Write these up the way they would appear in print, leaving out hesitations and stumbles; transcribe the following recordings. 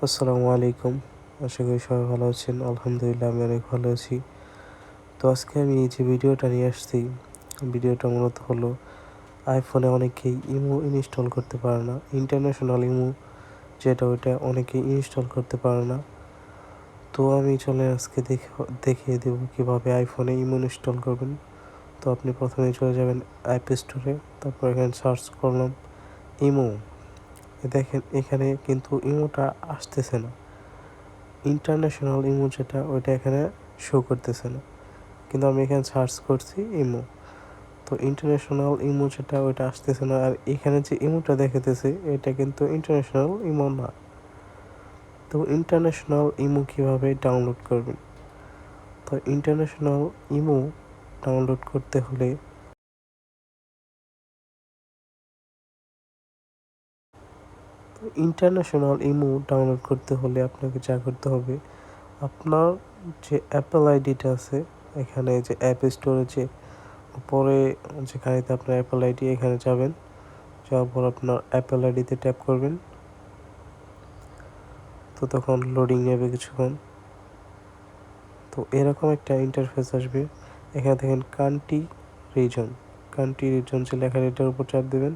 আসসালামু আলাইকুম। আশা করি সবাই ভালো আছেন। আলহামদুলিল্লাহ আমি অনেক ভালো আছি। তো আজকে আমি এই যে ভিডিওটা নিয়ে আসছি, ভিডিওটা মূলত হলো আইফোনে অনেকেই ইমো ইনস্টল করতে পারে না। ইন্টারন্যাশনাল ইমো যেটা ওইটা অনেকেই ইনস্টল করতে পারে না। তো আমি চলে আজকে দেখিয়ে দেবো কীভাবে আইফোনে ইমো ইনস্টল করবেন। তো আপনি প্রথমে চলে যাবেন অ্যাপ স্টোরে, তারপর এখানে সার্চ করলাম ইমো। দেখেন এখানে কিন্তু ইমোটা আসতেছে না। ইন্টারন্যাশনাল ইমো যেটা ওইটা এখানে শো করতেছে না, কিন্তু আমি এখানে সার্চ করছি ইমো। তো ইন্টারন্যাশনাল ইমো যেটা ওইটা আসতেছে না, আর এখানে যে ইমোটা দেখাতেছে এটা কিন্তু ইন্টারন্যাশনাল ইমো না। তো ইন্টারন্যাশনাল ইমো কীভাবে ডাউনলোড করবেন? তো ইন্টারন্যাশনাল ইমো ডাউনলোড করতে হলে আপনাকে যা করতে হবে, আপনার যে অ্যাপেল আইডিটা আছে, এখানে যে অ্যাপ স্টোরে যে উপরে যেখানেতে আপনার অ্যাপেল আইডি, এখানে যাবেন। যাওয়ার পর আপনার অ্যাপেল আইডিতে ট্যাপ করবেন। তো তখন লোডিং নেবে কিছুক্ষণ। তো এরকম একটা ইন্টারফেস আসবে। এখানে দেখেন কান্ট্রি রিজন যে লেখা, এটার উপর চাপ দেবেন।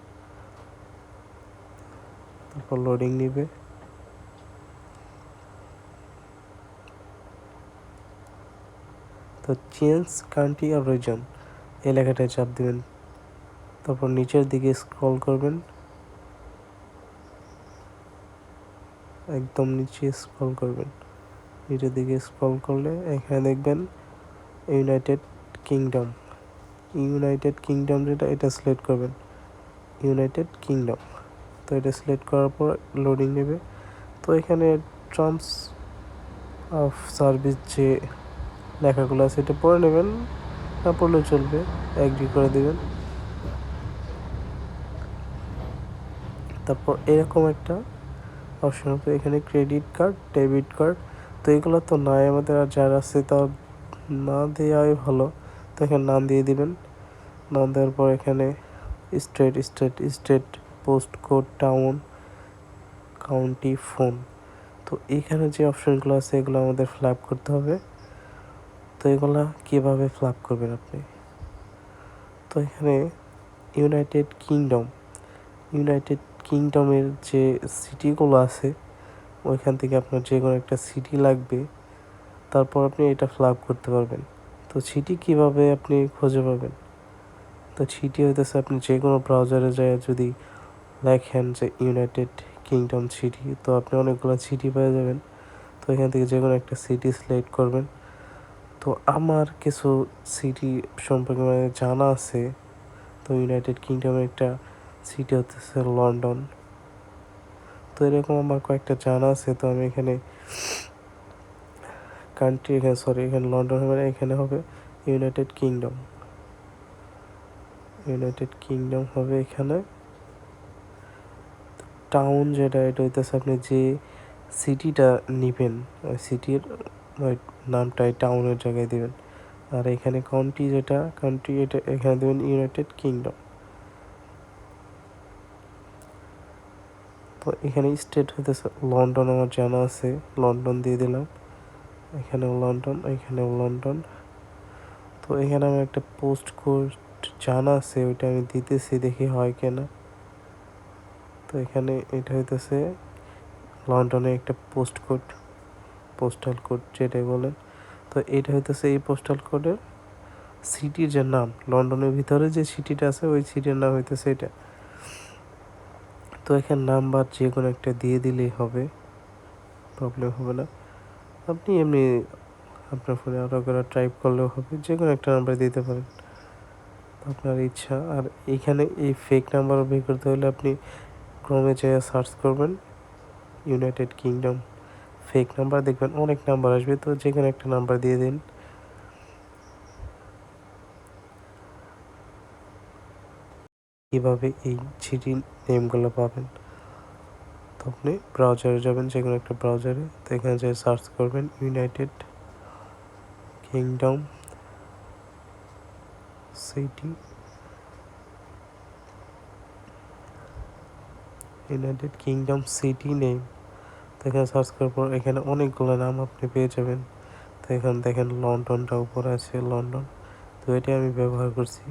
তারপর লোডিং নিবে। তো চেঞ্জ কান্ট্রি আর রিজন এই লেখাটায় চাপ দেবেন। তারপর নিচের দিকে স্ক্রল করবেন, একদম নিচে স্ক্রল করবেন। নিচের দিকে স্ক্রল করলে এখানে দেখবেন ইউনাইটেড কিংডম। যেটা, এটা সিলেক্ট করবেন, ইউনাইটেড কিংডম। তো এটা সিলেক্ট করার পর লোডিং নেবে। তো এখানে টার্মস অফ সার্ভিস যে লেখাগুলো আছে এটা পড়ে নেবেন, না পড়লেও চলবে, অ্যাগ্রি করে দেবেন। তারপর এরকম একটা অপশন হবে, এখানে ক্রেডিট কার্ড, ডেবিট কার্ড। তো এগুলো তো নাই আমাদের, আর যারা আছে তা না দেওয়াই ভালো। তো এখানে নাম দিয়ে দিবেন। নাম দেওয়ার পর এখানে state, post code, town, county, phone. তো এখানে যে অপশনগুলো আছে এগুলো আমাদের ফিল আপ করতে হবে। তো এগুলা কীভাবে ফিল আপ করবেন আপনি? তো এখানে ইউনাইটেড কিংডমের যে সিটিগুলো আছে ওইখান থেকে আপনার যে কোনো একটা সিটি লাগবে, তারপর আপনি এটা ফিল আপ করতে পারবেন। তো সিটি কীভাবে আপনি খুঁজে পাবেন? তো সিটি হইতেছে, আপনি যে কোনো ব্রাউজারে যায় যদি লেখেন যে ইউনাইটেড কিংডম সিটি, তো আপনি অনেকগুলো সিটি পেয়ে যাবেন। তো এখান থেকে যে কোনো একটা সিটি সিলেক্ট করবেন। তো আমার কিছু সিটি সম্পর্কে জানা আছে। তো ইউনাইটেড কিংডমের একটা সিটি হতেছে লন্ডন। তো এরকম আমার কয়েকটা জানা আছে। তো আমি এখানে এখানে লন্ডন হবে না, এখানে হবে ইউনাইটেড কিংডম হবে এখানে। টাউন যেটা, এটা হইতেছে আপনি যে সিটিটা নিবেন ওই সিটির ওই নামটাই টাউনের জায়গায় দিবেন। আর এখানে কান্ট্রি এটা এখানে দেবেন ইউনাইটেড কিংডম। তো এখানে স্টেট হইতেছে লন্ডন, আমার জানা আছে, লন্ডন দিয়ে দিলাম। এখানেও লন্ডন। তো এখানে আমার একটা পোস্ট কোড জানা আছে, ওইটা আমি দিতেছি, দেখি হয় কিনা। তো এখানে এটা হইতেছে লন্ডনে একটা পোস্টাল কোড যেটাই বলেন। তো এটা হইতেছে এই পোস্টাল কোডের সিটির যে নাম, লন্ডনের ভিতরে যে সিটিটা আছে ওই সিটির নাম হইতেছে এটা। তো এখানে নাম্বার যে কোনো একটা দিয়ে দিলেই হবে, প্রবলেম হবে না। আপনি এমনি আপনার ফোনে আরও করে টাইপ করলেও হবে, যে কোনো একটা নাম্বার দিতে পারেন, আপনার ইচ্ছা। আর এইখানে এই ফেক নাম্বার বের করতে হলে আপনি ক্রমে যেয়ে সার্চ করবেন ইউনাইটেড কিংডম ফেক নাম্বার, দেখবেন অনেক নাম্বার আসবে। তো যে কোনো একটা নাম্বার দিয়ে দিন। কীভাবে এই সিটির নেমগুলো পাবেন? তো আপনি ব্রাউজারে যাবেন, যে কোনো একটা ব্রাউজারে। তো এখানে যে সার্চ করবেন ইউনাইটেড কিংডম সিটি, নেম। তো এখানে সার্চ করার পর এখানে অনেকগুলো নাম আপনি পেয়ে যাবেন। তো এখানে দেখেন লন্ডনটা উপরে আছে, লন্ডন। তো এটা আমি ব্যবহার করছি।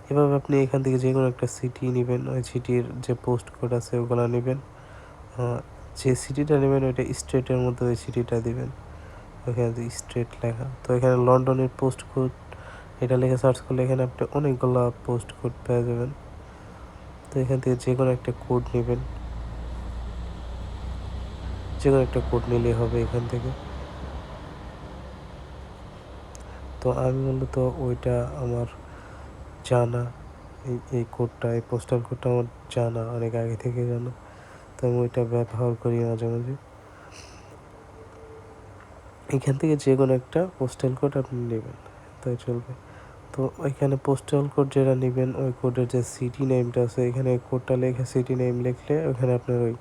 এভাবে আপনি এখান থেকে যে কোনো একটা সিটি নেবেন, ওই সিটির যে পোস্ট কোড আছে ওগুলো নেবেন। যে সিটিটা নেবেন ওইটা স্টেটের মধ্যে ওই সিটিটা দিবেন, ওইখানে স্ট্রেট লেখা। তো এখানে লন্ডনের পোস্ট কোড এটা লিখে সার্চ করলে এখানে আপনি অনেকগুলো পোস্ট কোড পেয়ে যাবেন। তো এখান থেকে যে কোনো একটা কোড নেবেন, যে কোনো একটা কোড নিলেই হবে এখান থেকে। তো আমি মূলত ওইটা আমার জানা, এই কোডটা, এই পোস্টাল কোডটা আমার জানা, অনেক আগে থেকে জানা। তো আমি ওইটা ব্যবহার করি মাঝে মাঝে। এখান থেকে যে কোনো একটা পোস্টাল কোড আপনি নেবেন, তাই চলবে। তো ওইখানে পোস্টাল কোড যেটা নেবেন ওই কোডের যে সিটি নেমটা আছে এখানে কোডটা লেখে সিটি নেম লিখলে ওখানে আপনার ওই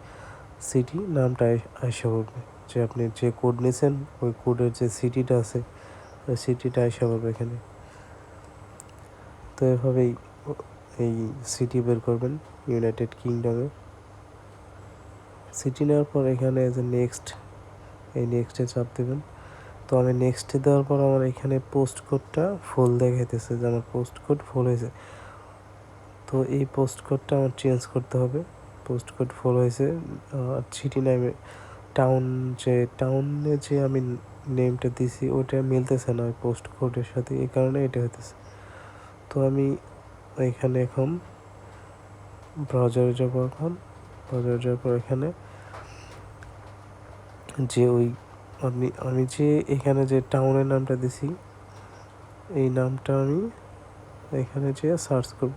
সিটি নামটা আইসা পড়বে, যে আপনি যে কোড নিয়েছেন ওই কোডের যে সিটিটা আছে ওই সিটিটা আইসা পড়বে এখানে। তো এভাবেই এই সিটি বের করবেন ইউনাইটেড কিংডমে। সিটি নেওয়ার পর এখানে যে নেক্সট, এই নেক্সটে চাপ দেবেন। তো আমি নেক্সটে দেওয়ার পর আমার এখানে পোস্ট কোডটা ফুল দেখাইতেছে যে আমার পোস্ট কোড ফুল হয়েছে। তো এই পোস্ট কোডটা আমার চেঞ্জ করতে হবে। পোস্ট কোড ফুল হয়েছে, সিটি নেমে টাউনে যে আমি নেমটা দিছি ওটা মিলতেছে না ওই পোস্ট কোডের সাথে, এই কারণে এটা হইতেছে। তো আমি এখানে এখন ব্রাউজারে যাবো। ব্রাউজারে যাওয়ার পর এখানে যে ওই আমি যে এখানে যে টাউনের নামটা দিছি এই নামটা আমি এখানে যে সার্চ করব।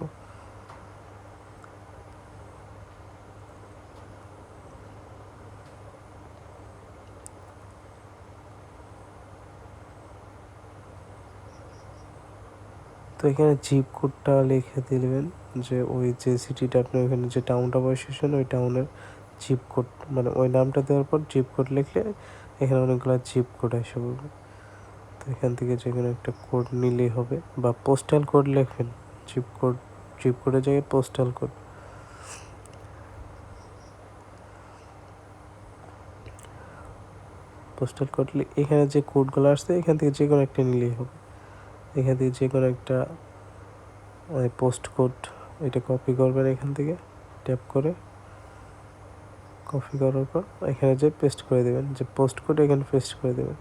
তো এখানে জিপ কোডটা লিখে দিবেন, যে ওই যে সিটিটা আপনি ওখানে যে টাউনটা বসেছেন ওই টাউনের জিপ কোড, মানে ওই নামটা দেওয়ার পর জিপ কোড লিখলে এখানে অনেকগুলো জিপ কোড এসে পড়বে। তো এখান থেকে যে কোনো একটা কোড নিলেই হবে, বা পোস্টাল কোড লিখবেন। জিপ কোডের জায়গায় পোস্টাল কোড। পোস্টাল কোড এখানে যে কোডগুলো আসছে এখান থেকে যে কোনো একটা নিলেই হবে। এখান থেকে যে কোনো একটা পোস্ট কোড এটা কপি করবেন, এখান থেকে ট্যাপ করে কপি করার পর এখানে যে পেস্ট করে দেবেন, যে পোস্ট কোড এখানে পেস্ট করে দেবেন।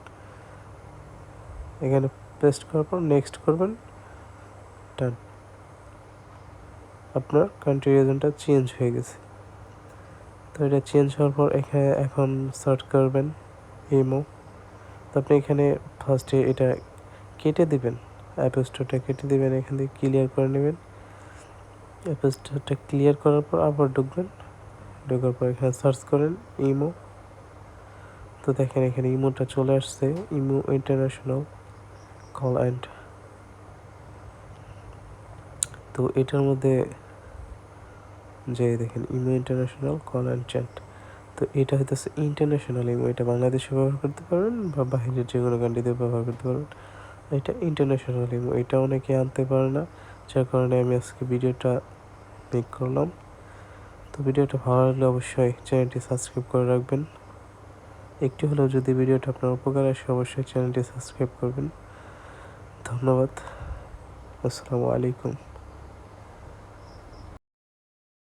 এখানে পেস্ট করার পর নেক্সট করবেন, ডান। আপনার কান্ট্রি রিজনটা চেঞ্জ হয়ে গেছে। তো এটা চেঞ্জ হওয়ার পর এখানে এখন সার্চ করবেন ইমো। তো আপনি এখানে ফার্স্টে এটা কেটে দিবেন, অ্যাপ স্টোরটা কেটে দিবেন, এখান থেকে ক্লিয়ার করে নেবেন। অ্যাপ স্টোরটা ক্লিয়ার করার পর আবার ঢুকবেন, ঢোকার পর এখানে সার্চ করেন ইমো। তো দেখেন এখানে ইমোটা চলে আসছে, ইমো ইন্টারন্যাশনাল কল অ্যান্ড। তো এটার মধ্যে যে দেখেন imo international call and chat. তো এটা হইতেছে ইন্টারন্যাশনাল ইমো, এটা বাংলাদেশে ব্যবহার করতে পারবেন বা বাইরের যে কোনো কান্ট্রিতে ব্যবহার করতে পারবেন। এটা ইন্টারন্যাশনাল ইমো, এটা অনেকে আনতে পারে না, যার কারণে আমি আজকে ভিডিওটা মেক করলাম। তো ভিডিওটা ভালো লাগলে অবশ্যই চ্যানেলটি সাবস্ক্রাইব করে রাখবেন। একটু হলেও যদি ভিডিওটা আপনার উপকার আসে অবশ্যই চ্যানেলটি সাবস্ক্রাইব করবেন। ধন্যবাদ। আসসালামু আলাইকুম।